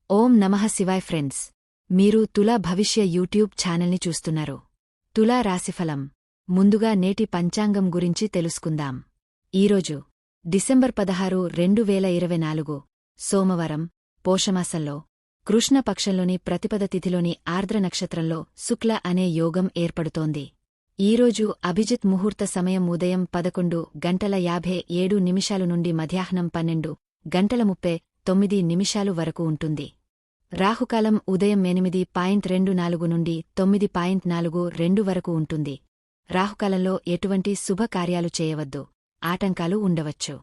ఓం నమః శివాయ్ ఫ్రెండ్స్, మీరు తులా భవిష్య యూట్యూబ్ ఛానల్ని చూస్తున్నారు. తులా రాశిఫలం. ముందుగా నేటి పంచాంగం గురించి తెలుసుకుందాం. ఈరోజు డిసెంబర్ 16, 2024 సోమవారం, పోషమాసంలో కృష్ణపక్షంలోని ప్రతిపద తిథిలోని ఆర్ద్ర నక్షత్రంలో శుక్ల అనే యోగం ఏర్పడుతోంది. ఈరోజు అభిజిత్ ముహూర్త సమయం ఉదయం 11:57 నుండి మధ్యాహ్నం 12:39 వరకు ఉంటుంది. రాహుకాలం ఉదయం 8:24 నుండి 9:42 వరకు ఉంటుంది. రాహుకాలంలో ఎటువంటి శుభకార్యాలు చేయవద్దు, ఆటంకాలు ఉండవచ్చు.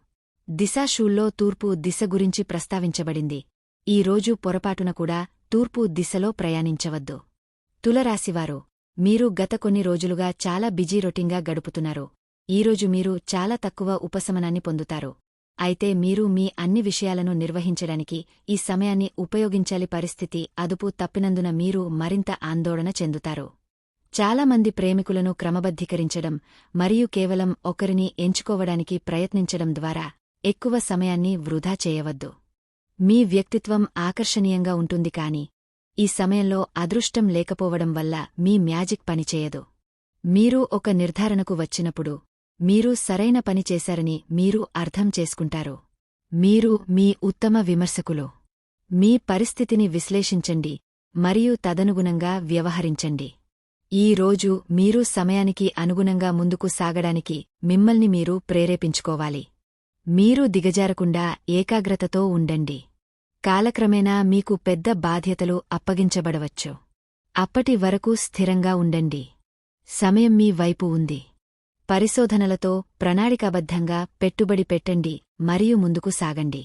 దిశాశూల్లో తూర్పు దిశ గురించి ప్రస్తావించబడింది. ఈ రోజు పొరపాటున కూడా తూర్పు దిశలో ప్రయాణించవద్దు. తులరాశివారు, మీరు గత కొన్ని రోజులుగా చాలా బిజీ రొటీన్గా గడుపుతున్నారు. ఈరోజు మీరు చాలా తక్కువ ఉపశమనాన్ని పొందుతారు. అయితే మీరు మీ అన్ని విషయాలను నిర్వహించడానికి ఈ సమయాన్ని ఉపయోగించాలి. పరిస్థితి అదుపు తప్పినందున మీరు మరింత ఆందోళన చెందుతారు. చాలామంది ప్రేమికులను క్రమబద్ధీకరించడం మరియు కేవలం ఒకరిని ఎంచుకోవడానికి ప్రయత్నించడం ద్వారా ఎక్కువ సమయాన్ని వృధా చేయవద్దు. మీ వ్యక్తిత్వం ఆకర్షణీయంగా ఉంటుంది, కాని ఈ సమయంలో అదృష్టం లేకపోవడం వల్ల మీ మ్యాజిక్ పనిచేయదు. మీరు ఒక నిర్ధారణకు వచ్చినప్పుడు మీరు సరైన పని చేశారని మీరు అర్థం చేసుకుంటారు. మీరు మీ ఉత్తమ విమర్శకులు. మీ పరిస్థితిని విశ్లేషించండి మరియు తదనుగుణంగా వ్యవహరించండి. ఈ రోజు మీరు సమయానికి అనుగుణంగా ముందుకు సాగడానికి మిమ్మల్ని మీరు ప్రేరేపించుకోవాలి. మీరు దిగజారకుండా ఏకాగ్రతతో ఉండండి. కాలక్రమేణా మీకు పెద్ద బాధ్యతలు అప్పగించబడవచ్చు. అప్పటి వరకు స్థిరంగా ఉండండి. సమయం మీ వైపు ఉంది. పరిశోధనలతో ప్రణాళికాబద్ధంగా పెట్టుబడి పెట్టండి మరియు ముందుకు సాగండి.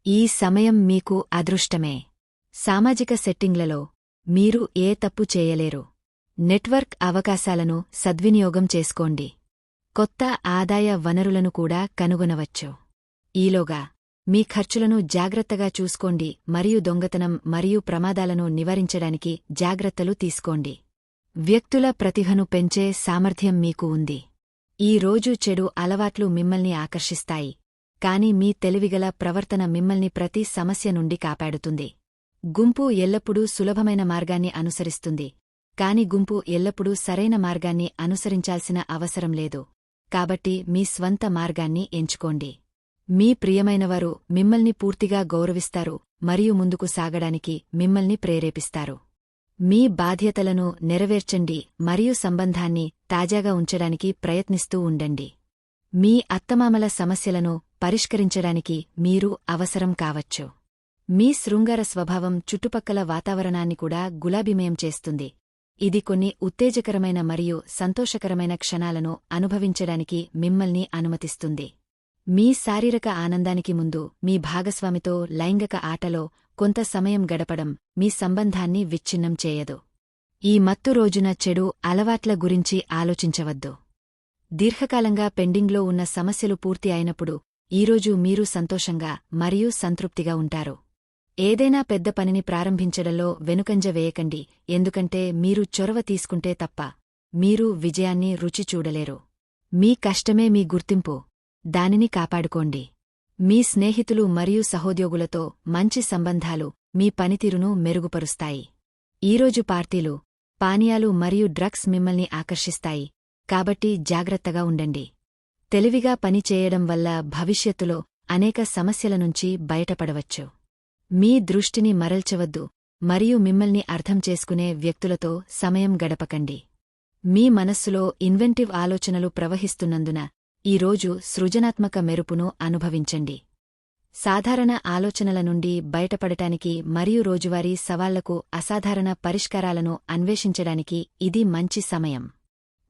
ఈ సమయం మీకు అదృష్టమే. సామాజిక సెట్టింగ్లలో మీరు ఏ తప్పు చేయలేరు. నెట్వర్క్ అవకాశాలను సద్వినియోగం చేసుకోండి. కొత్త ఆదాయ వనరులను కూడా కనుగొనవచ్చు. ఈలోగా మీ ఖర్చులను జాగ్రత్తగా చూసుకోండి మరియు దొంగతనం మరియు ప్రమాదాలను నివారించడానికి జాగ్రత్తలు తీసుకోండి. వ్యక్తుల ప్రతిభను పెంచే సామర్థ్యం మీకు ఉంది. ఈ రోజు చెడు అలవాట్లు మిమ్మల్ని ఆకర్షిస్తాయి, కాని మీ తెలివిగల ప్రవర్తన మిమ్మల్ని ప్రతి సమస్య నుండి కాపాడుతుంది. గుంపు ఎల్లప్పుడూ సులభమైన మార్గాన్ని అనుసరిస్తుంది, కాని గుంపు ఎల్లప్పుడూ సరైన మార్గాన్ని అనుసరించాల్సిన అవసరం లేదు. కాబట్టి మీ స్వంత మార్గాన్ని ఎంచుకోండి. మీ ప్రియమైనవారు మిమ్మల్ని పూర్తిగా గౌరవిస్తారు మరియు ముందుకు సాగడానికి మిమ్మల్ని ప్రేరేపిస్తారు. మీ బాధ్యతలను నెరవేర్చండి మరియు సంబంధాన్ని తాజాగా ఉంచడానికి ప్రయత్నిస్తూ ఉండండి. మీ అత్తమామల సమస్యలను పరిష్కరించడానికి మీరు అవసరం కావచ్చు. మీ శృంగార స్వభావం చుట్టుపక్కల వాతావరణాన్ని కూడా గులాబీమయం చేస్తుంది. ఇది కొన్ని ఉత్తేజకరమైన మరియు సంతోషకరమైన క్షణాలను అనుభవించడానికి మిమ్మల్ని అనుమతిస్తుంది. మీ శారీరక ఆనందానికి ముందు మీ భాగస్వామితో లైంగిక ఆటలో కొంత సమయం గడపడం మీ సంబంధాన్ని విచ్ఛిన్నం చేయదు. ఈ మత్తు రోజున చెడు అలవాట్ల గురించి ఆలోచించవద్దు. దీర్ఘకాలంగా పెండింగ్లో ఉన్న సమస్యలు పూర్తి అయినప్పుడు ఈరోజు మీరు సంతోషంగా మరియు సంతృప్తిగా ఉంటారు. ఏదైనా పెద్ద పనిని ప్రారంభించడంలో వెనుకంజ వేయకండి, ఎందుకంటే మీరు చొరవ తీసుకుంటే తప్ప మీరు విజయాన్ని రుచి చూడలేరు. మీ కష్టమే మీ గుర్తింపు. దానిని కాపాడుకోండి. మీ స్నేహితులు మరియు సహోద్యోగులతో మంచి సంబంధాలు మీ పనితీరును మెరుగుపరుస్తాయి. ఈరోజు పార్టీలు, పానీయాలు మరియు డ్రగ్స్ మిమ్మల్ని ఆకర్షిస్తాయి, కాబట్టి జాగ్రత్తగా ఉండండి. తెలివిగా పని చేయడం వల్ల భవిష్యత్తులో అనేక సమస్యల నుంచి బయటపడవచ్చు. మీ దృష్టిని మరల్చవద్దు మరియు మిమ్మల్ని అర్థం చేసుకునే వ్యక్తులతో సమయం గడపకండి. మీ మనస్సులో ఇన్వెంటివ్ ఆలోచనలు ప్రవహిస్తున్నందున ఈరోజు సృజనాత్మక మెరుపును అనుభవించండి. సాధారణ ఆలోచనల నుండి బయటపడటానికి మరియు రోజువారీ సవాళ్లకు అసాధారణ పరిష్కారాలను అన్వేషించడానికి ఇది మంచి సమయం.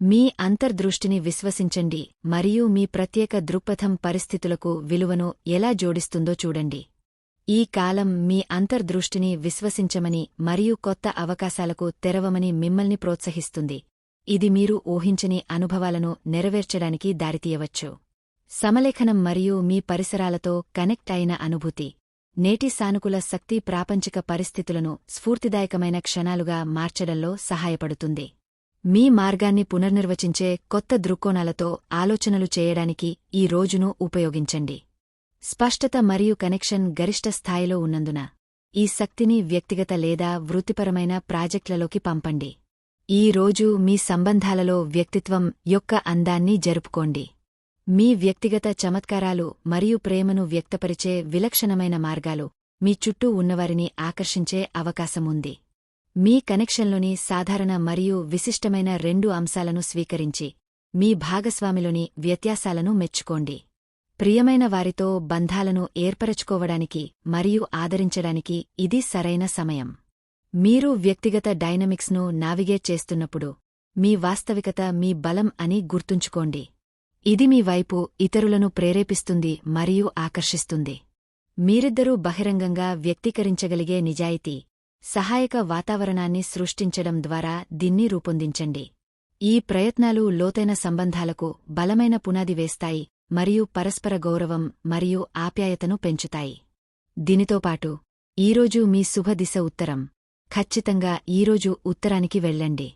మీ అంతర్దృష్టిని విశ్వసించండి మరియు మీ ప్రత్యేక దృక్పథం పరిస్థితులకు విలువను ఎలా జోడిస్తుందో చూడండి. ఈ కాలం మీ అంతర్దృష్టిని విశ్వసించమని మరియు కొత్త అవకాశాలకు తెరవమని మిమ్మల్ని ప్రోత్సహిస్తుంది. ఇది మీరు ఊహించని అనుభవాలను నెరవేర్చడానికి దారితీయవచ్చు. సమలేఖనం మరియు మీ పరిసరాలతో కనెక్ట్ అయిన అనుభూతి. నేటి సానుకూల శక్తి ప్రాపంచిక పరిస్థితులను స్ఫూర్తిదాయకమైన క్షణాలుగా మార్చడంలో సహాయపడుతుంది. మీ మార్గాన్ని పునర్నిర్వచించే కొత్త దృక్కోణాలతో ఆలోచనలు చేయడానికి ఈ రోజును ఉపయోగించండి. స్పష్టత మరియు కనెక్షన్ గరిష్ట స్థాయిలో ఉన్నందున ఈ శక్తిని వ్యక్తిగత లేదా వృత్తిపరమైన ప్రాజెక్టులలోకి పంపండి. ఈ రోజు మీ సంబంధాలలో వ్యక్తిత్వం యొక్క అందాన్ని జరుపుకోండి. మీ వ్యక్తిగత చమత్కారాలు మరియు ప్రేమను వ్యక్తపరిచే విలక్షణమైన మార్గాలు మీ చుట్టూ ఉన్నవారిని ఆకర్షించే అవకాశముంది. మీ కనెక్షన్లోని సాధారణ మరియు విశిష్టమైన 2 అంశాలను స్వీకరించి మీ భాగస్వామిలోని వ్యత్యాసాలను మెచ్చుకోండి. ప్రియమైన వారితో బంధాలను ఏర్పరచుకోవడానికి మరియు ఆదరించడానికి ఇది సరైన సమయం. మీరు వ్యక్తిగత డైనమిక్స్ను నావిగేట్ చేస్తున్నప్పుడు మీ వాస్తవికత మీ బలం అని గుర్తుంచుకోండి. ఇది మీ వైపు ఇతరులను ప్రేరేపిస్తుంది మరియు ఆకర్షిస్తుంది. మీరిద్దరూ బహిరంగంగా వ్యక్తీకరించగలిగే నిజాయితీ, సహాయక వాతావరణాన్ని సృష్టించడం ద్వారా దీన్ని రూపొందించండి. ఈ ప్రయత్నాలు లోతైన సంబంధాలకు బలమైన పునాది వేస్తాయి మరియు పరస్పర గౌరవం మరియు ఆప్యాయతను పెంచుతాయి. దీనితోపాటు ఈరోజు మీ శుభదిశ ఉత్తరం. ఖచ్చితంగా ఈరోజు ఉత్తరానికి వెళ్ళండి.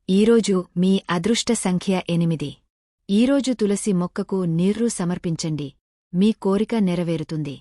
ఈరోజు మీ అదృష్ట సంఖ్య 8. ఈరోజు తులసి మొక్కకు నీరు సమర్పించండి. మీ కోరిక నెరవేరుతుంది.